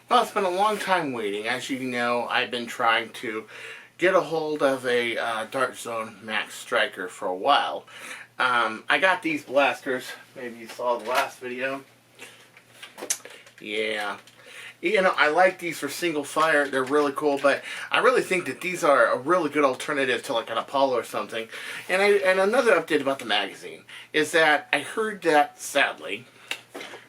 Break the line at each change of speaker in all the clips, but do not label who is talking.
Well, it's been a long time waiting. As you know, I've been trying to get a hold of a Dart Zone Max Stryker for a while. I got these blasters. Maybe you saw the last video. Yeah. You know, I like these for single fire. They're really cool, but I really think that these are a really good alternative to like an Apollo or something. And another update about the magazine is that I heard that, sadly,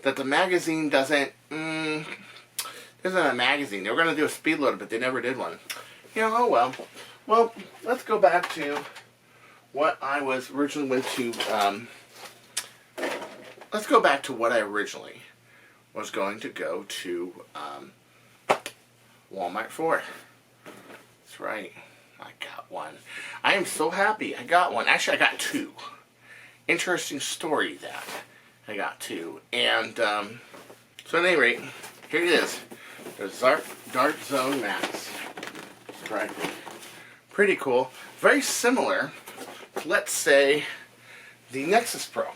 that the magazine doesn't... isn't a magazine. They were going to do a speed loader, but they never did one. You know, oh well. Well, let's go back to what I was originally went to. Let's go back to what I originally was going to go to Walmart for. That's right. I got one. I am so happy I got one. Actually, I got two. Interesting story that I got two. And so at any rate, here it is. The Dart Zone Max Stryker. Pretty cool. Very similar to, let's say, the Nexus Pro.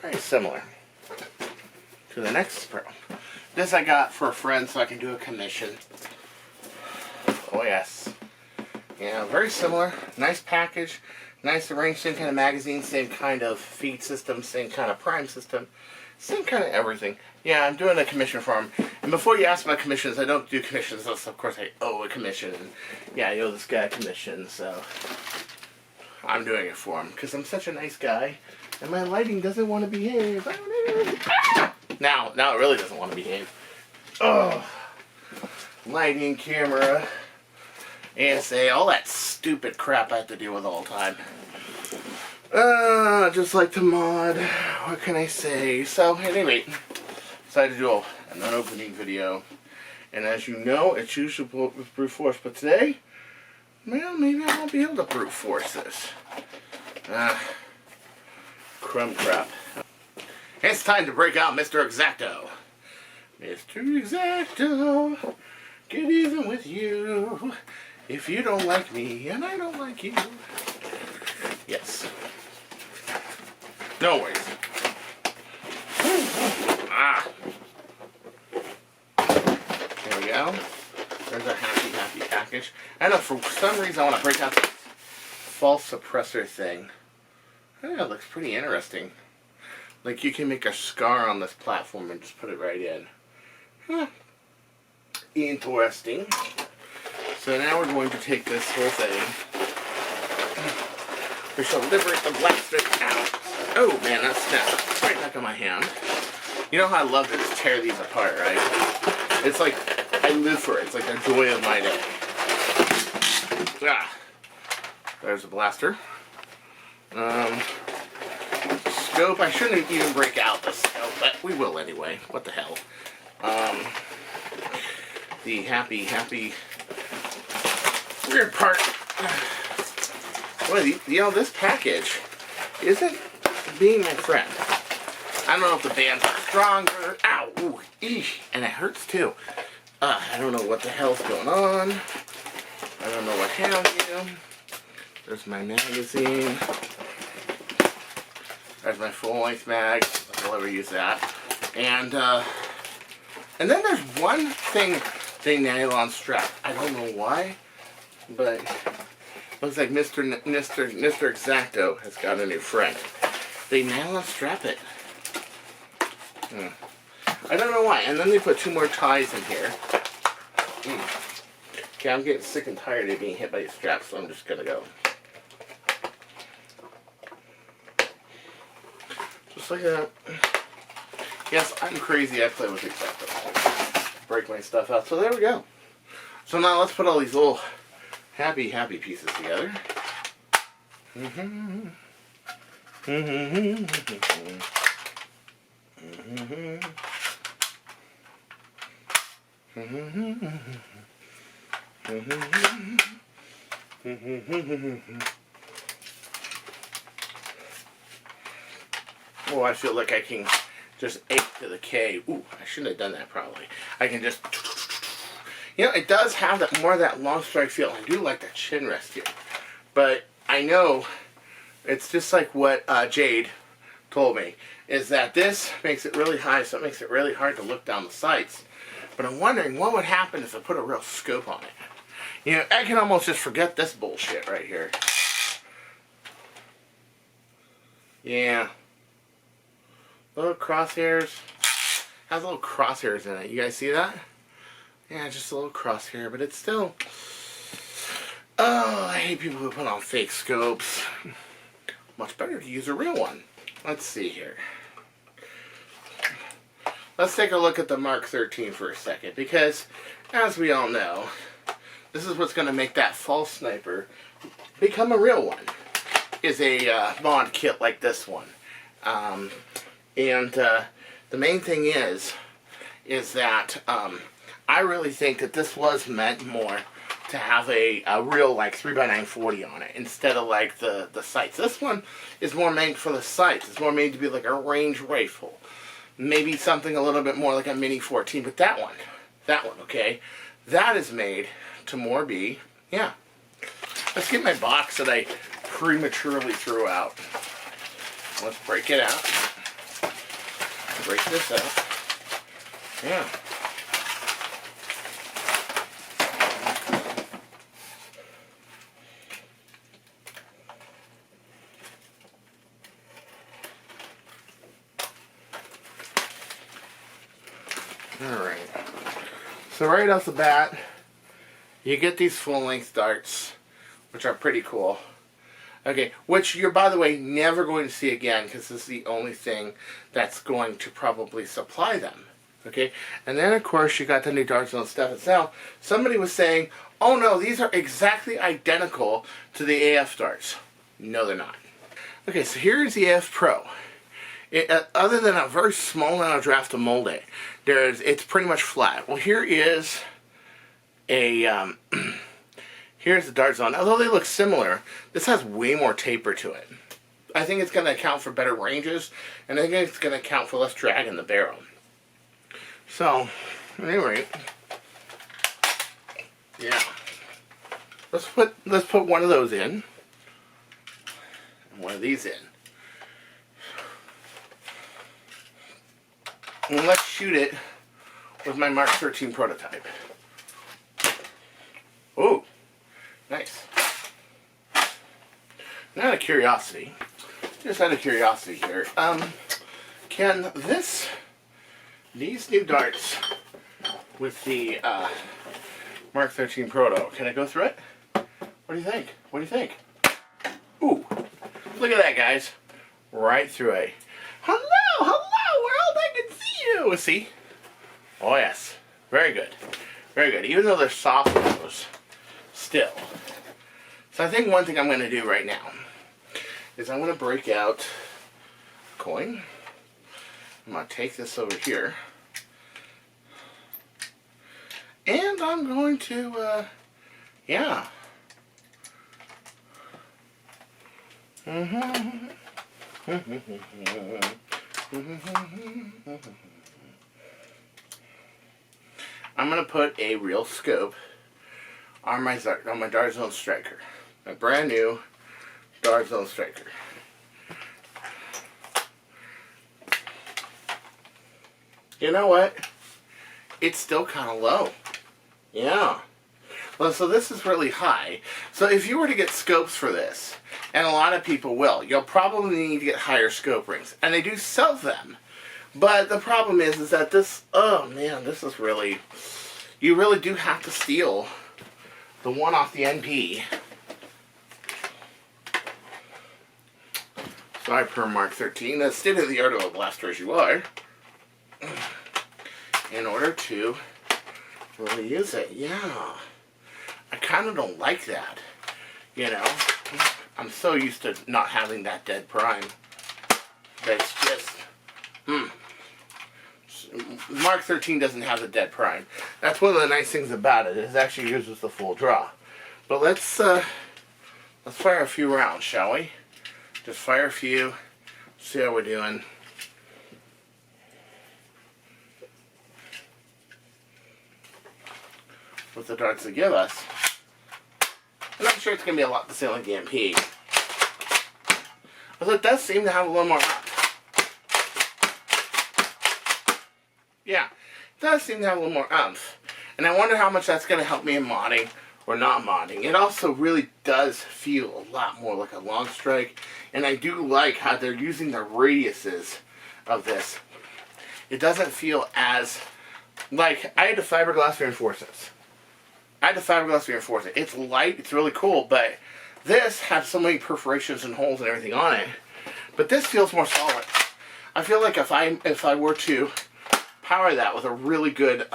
Very similar to the Nexus Pro. This I got for a friend so I can do a commission. Oh yes. Yeah, very similar. Nice package. Nice arranged, same kind of magazine, same kind of feed system, same kind of prime system. Same kind of everything. Yeah, I'm doing a commission for him. And before you ask about commissions, I don't do commissions. Of course, I owe a commission. And yeah, I owe this guy a commission, so I'm doing it for him. Because I'm such a nice guy. And my lighting doesn't want to behave. Now it really doesn't want to behave. Oh, lighting, camera, ASA, all that stupid crap I have to deal with all the time. Just like to mod. What can I say? So, anyway, decided to do an opening video. And as you know, it's usually with brute force. But today, well, maybe I won't be able to brute force this. Crumb crap. It's time to break out Mr. Exacto. Mr. Exacto, get even with you. If you don't like me, and I don't like you. Yes. No worries. There we go. There's our happy package. I know for some reason I want to break out this false suppressor thing. I think it looks pretty interesting. Like you can make a scar on this platform and just put it right in. Huh. Interesting. So now we're going to take this whole thing. We shall liberate the blaster out. Oh man, that snapped right back on my hand. You know how I love to just tear these apart, right? It's like, I live for it. It's like the joy of my day. There's the blaster. Scope, I shouldn't even break out the scope, but we will anyway. What the hell. The happy rear part. Boy, you know, this package isn't being my friend. I don't know if the bands are stronger. Ow! Ooh, eesh, and it hurts too. I don't know what the hell's going on. I don't know what have you. There's my magazine. There's my full-length mag. I'll ever use that. And then there's one thing they nylon strap. I don't know why, but looks like Mr. Exacto has got a new friend. They nylon strap it. I don't know why. And then they put two more ties in here. Okay, I'm getting sick and tired of being hit by these straps, so I'm just gonna go. Just like that. Yes, I'm crazy. I play with Exacto. Break my stuff out. So there we go. So now let's put all these little happy pieces together. Oh, I feel like I can just A to the K. Ooh, I shouldn't have done that probably. I can just... You know, it does have that more of that long strike feel. I do like that chin rest here. But I know it's just like what Jade told me, is that this makes it really high, so it makes it really hard to look down the sights. But I'm wondering what would happen if I put a real scope on it. You know, I can almost just forget this bullshit right here. Yeah. Little crosshairs. Has little crosshairs in it. You guys see that? Yeah, just a little crosshair, but it's still... Oh, I hate people who put on fake scopes. Much better to use a real one. Let's see here. Let's take a look at the Mark 13 for a second, because as we all know, this is what's going to make that false sniper become a real one, is a mod kit like this one. The main thing is that I really think that this was meant more to have a real like 3x9 40 on it instead of like the sights. This one is more made for the sights. It's more made to be like a range rifle. Maybe something a little bit more like a Mini 14, but that one, okay, that is made to more be, yeah. Let's get my box that I prematurely threw out. Let's break it out. Break this out. Yeah. Alright, so right off the bat, you get these full-length darts, which are pretty cool. Okay, which you're, by the way, never going to see again, because this is the only thing that's going to probably supply them. Okay, and then of course you got the new darts and stuff itself. Somebody was saying, oh no, these are exactly identical to the AF darts. No, they're not. Okay, so here's the AF Pro. Other than a very small amount of draft to mold it, it's pretty much flat. Well, here is a here's the dart zone. Although they look similar, this has way more taper to it. I think it's going to account for better ranges, and I think it's going to account for less drag in the barrel. So, at any rate, yeah, let's put one of those in, and one of these in. And let's shoot it with my Mark 13 prototype. Ooh, nice. Now out of curiosity, just out of curiosity here, can these new darts with the Mark 13 Proto, can I go through it? What do you think? What do you think? Ooh, look at that, guys. Right through it. Hello, world, I can see you. See? Oh, yes. Very good. Very good. Even though they're soft nose, still. So I think one thing I'm going to do right now is I'm going to break out a coin. I'm going to take this over here. And I'm going to, yeah. I'm going to put a real scope on my Dart Zone Stryker. My brand new Dart Zone Stryker. You know what? It's still kind of low. Yeah. Well, so this is really high. So if you were to get scopes for this, and a lot of people will, you'll probably need to get higher scope rings. And they do sell them. But the problem is that this, oh man, this is really, you really do have to steal the one off the NP. Sorry, per Mark 13, as state-of-the-art of a blaster as you are, in order to really use it. Yeah. I kind of don't like that, you know. I'm so used to not having that dead prime. That's just, Mark 13 doesn't have the dead prime. That's one of the nice things about it. It actually uses the full draw. But let's fire a few rounds, shall we? Just fire a few. See how we're doing. With the darts they give us. And I'm sure it's going to be a lot the same like the MP. Although it does seem to have a little more up. Yeah, it does seem to have a little more oomph. And I wonder how much that's going to help me in modding or not modding. It also really does feel a lot more like a long strike. And I do like how they're using the radiuses of this. It doesn't feel as, like, I had the fiberglass reinforcements. It's light, it's really cool, but this has so many perforations and holes and everything on it. But this feels more solid. I feel like if I were to power that with a really good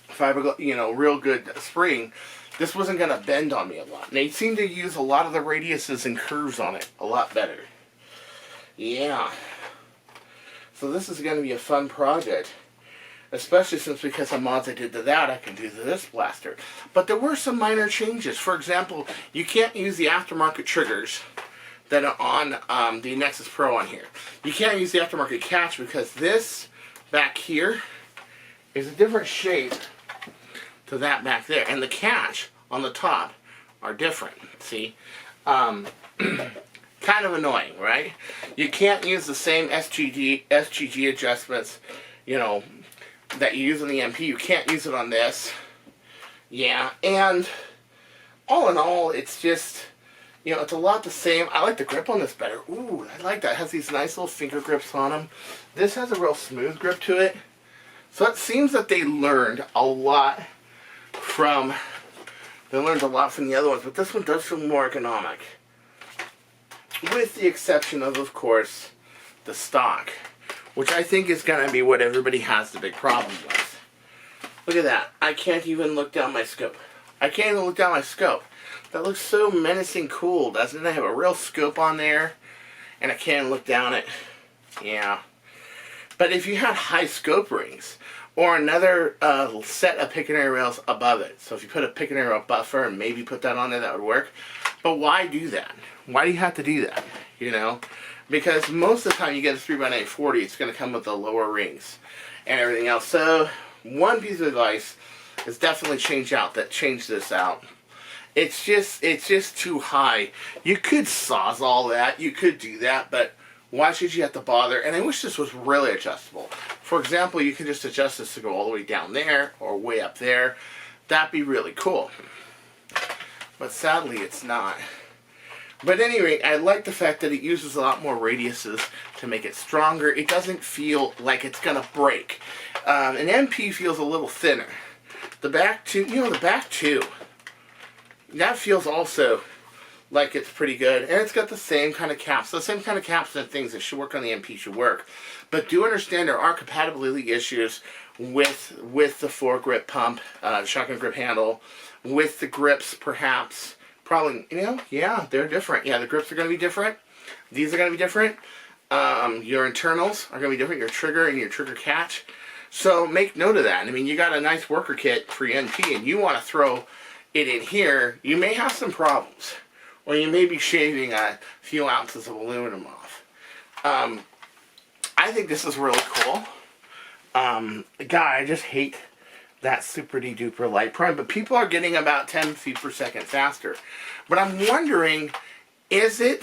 fiberglass, real good spring, this wasn't going to bend on me a lot. And they seem to use a lot of the radiuses and curves on it a lot better. Yeah. So this is going to be a fun project. Especially since because of mods I did to that, I can do to this blaster. But there were some minor changes. For example, you can't use the aftermarket triggers that are on the Nexus Pro on here. You can't use the aftermarket catch because this back here is a different shape to that back there. And the catch on the top are different. See? Kind of annoying, right? You can't use the same SGG adjustments, that you use on the MP. You can't use it on this. Yeah, and all in all, it's just, it's a lot the same. I like the grip on this better. Ooh, I like that. It has these nice little finger grips on them. This has a real smooth grip to it. So it seems that they learned a lot from the other ones, but this one does feel more ergonomic. With the exception of course, the stock, which I think is going to be what everybody has the big problem with. Look at that. I can't even look down my scope. That looks so menacing cool, doesn't it? I have a real scope on there, and I can't look down it. Yeah. But if you had high scope rings, or another set of pick and area rails above it, so if you put a pick and area rail buffer and maybe put that on there, that would work. But why do that? Why do you have to do that? Because most of the time you get a 3x940, it's going to come with the lower rings and everything else. So one piece of advice is definitely change this out. It's just too high. You could sawzall that, you could do that, but why should you have to bother? And I wish this was really adjustable. For example, you could just adjust this to go all the way down there or way up there. That'd be really cool. But sadly, it's not. But anyway, I like the fact that it uses a lot more radiuses to make it stronger. It doesn't feel like it's going to break. An MP feels a little thinner. The back too, that feels also like it's pretty good. And it's got the same kind of caps. The same kind of caps and things that should work on the MP should work. But do understand there are compatibility issues with the foregrip pump, shotgun grip handle, with the grips perhaps. Probably, yeah, they're different. Yeah, the grips are going to be different. These are going to be different. Your internals are going to be different. Your trigger and your trigger catch. So make note of that. I mean, you got a nice worker kit for your NP and you want to throw it in here. You may have some problems. Or you may be shaving a few ounces of aluminum off. I think this is really cool. I just hate that super duper light prime, but people are getting about 10 feet per second faster. But I'm wondering, is it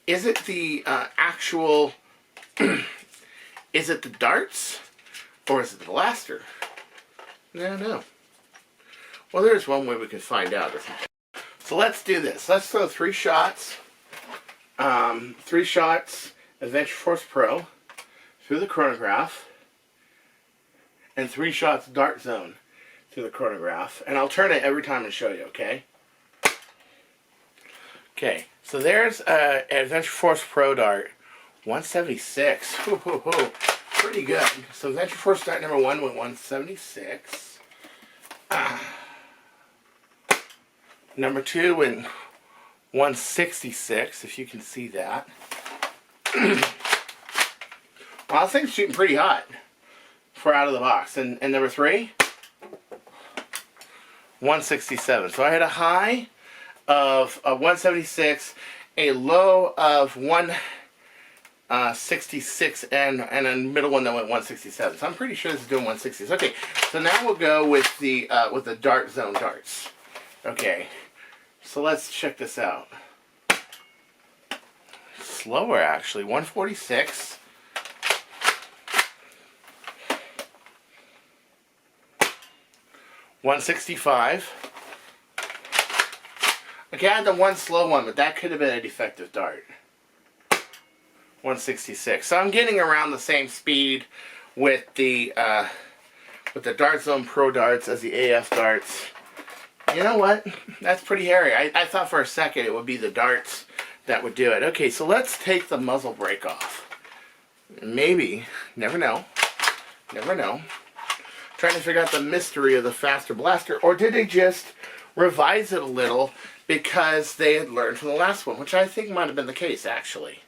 the actual, is it the darts, or is it the blaster? I don't know. Well, there's one way we can find out. So let's do this. Let's throw 3 shots. 3 shots Adventure Force Pro through the chronograph. And 3 shots Dart Zone through the chronograph. And I'll turn it every time and show you, okay? Okay, so there's an Adventure Force Pro Dart 176. Pretty good. So Adventure Force Dart number 1 went 176. Number 2 went 166, if you can see that. Well, this thing's shooting pretty hot for out of the box. And number 3, 167. So I had a high of 176, a low of 166, and a middle one that went 167. So I'm pretty sure this is doing 166. Okay, so now we'll go with the Dart Zone darts. Okay, so let's check this out. Slower, actually. 146. 165. Okay, I had the one slow one, but that could have been a defective dart. 166. So I'm getting around the same speed with the Dart Zone Pro darts as the AF darts. You know what? That's pretty hairy. I thought for a second it would be the darts that would do it. Okay, so let's take the muzzle brake off. Maybe. Never know. Never know. Trying to figure out the mystery of the faster blaster. Or did they just revise it a little because they had learned from the last one, which I think might have been the case, actually.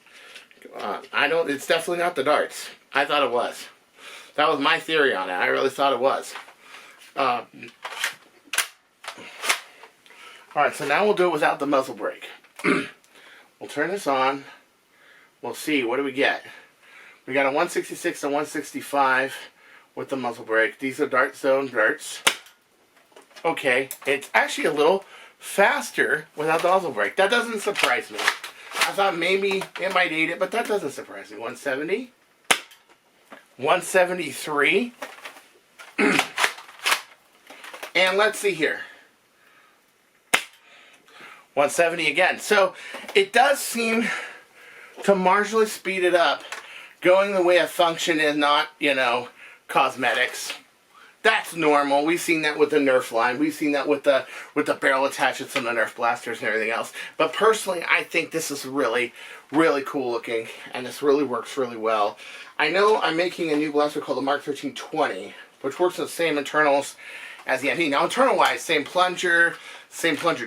It's definitely not the darts. I thought it was. That was my theory on it. I really thought it was. Alright, so now we'll do it without the muzzle brake. We'll turn this on. We'll see. What do we get? We got a 166 and 165 with the muzzle brake. These are Dart Zone darts. Okay, it's actually a little faster without the muzzle brake. That doesn't surprise me. I thought maybe it might aid it, but that doesn't surprise me. 170. 173. And let's see here. 170 again. So it does seem to marginally speed it up, going the way of function and not, cosmetics. That's normal. We've seen that with the Nerf line. We've seen that with the barrel attachments on the Nerf blasters and everything else. But personally, I think this is really, really cool looking, and this really works really well. I know I'm making a new blaster called the Mark 1320, which works with the same internals as the MP. Now, internal-wise, same plunger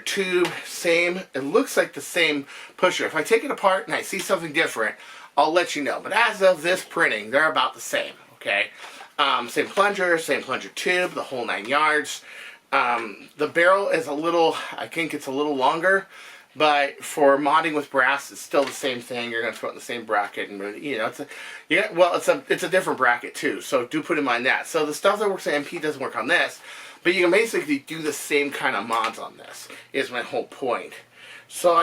tube, same. It looks like the same pusher. If I take it apart and I see something different, I'll let you know. But as of this printing, they're about the same. Okay. Same plunger tube, the whole 9 yards. The barrel is I think it's a little longer, but for modding with brass, it's still the same thing. You're going to throw it in the same bracket, and it's a different bracket too. So do put in mind that. So the stuff that works on MP doesn't work on this, but you can basically do the same kind of mods on this. Is my whole point. So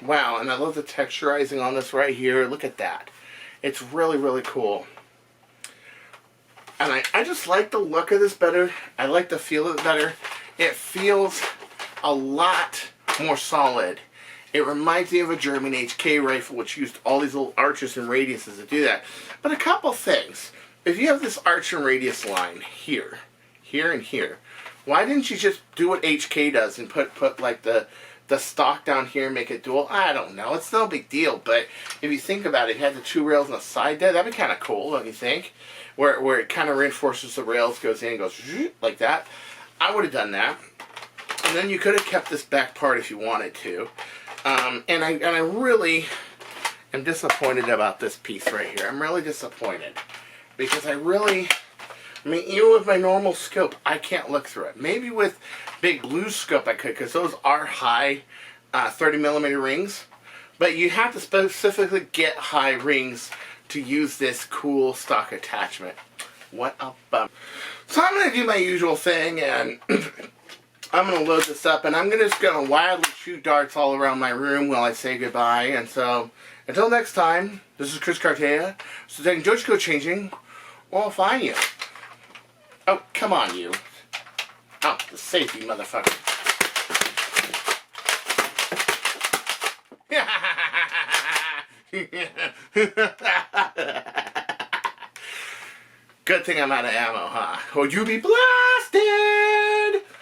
wow, and I love the texturizing on this right here. Look at that. It's really, really cool. And I just like the look of this better. I like the feel of it better. It feels a lot more solid. It reminds me of a German HK rifle, which used all these little arches and radiuses to do that. But a couple things. If you have this arch and radius line here, and here, why didn't you just do what HK does and put like the stock down here and make it dual? I don't know. It's no big deal. But if you think about it, you had the two rails on the side there. That'd be kind of cool, don't you think? Where it kind of reinforces the rails, goes in and goes like that. I would have done that. And then you could have kept this back part if you wanted to. And I really am disappointed about this piece right here. I'm really disappointed. Because even with my normal scope, I can't look through it. Maybe with Big Blue's scope I could, because those are high 30mm rings. But you have to specifically get high rings to use this cool stock attachment. What a bum. So I'm going to do my usual thing, and I'm going to load this up, and I'm just going to wildly shoot darts all around my room while I say goodbye. And so, until next time, this is Chris Cartaya. So then George go changing, or I'll find you. Oh, come on, you. Oh, the safety motherfucker. Good thing I'm out of ammo, huh? Would you be blind?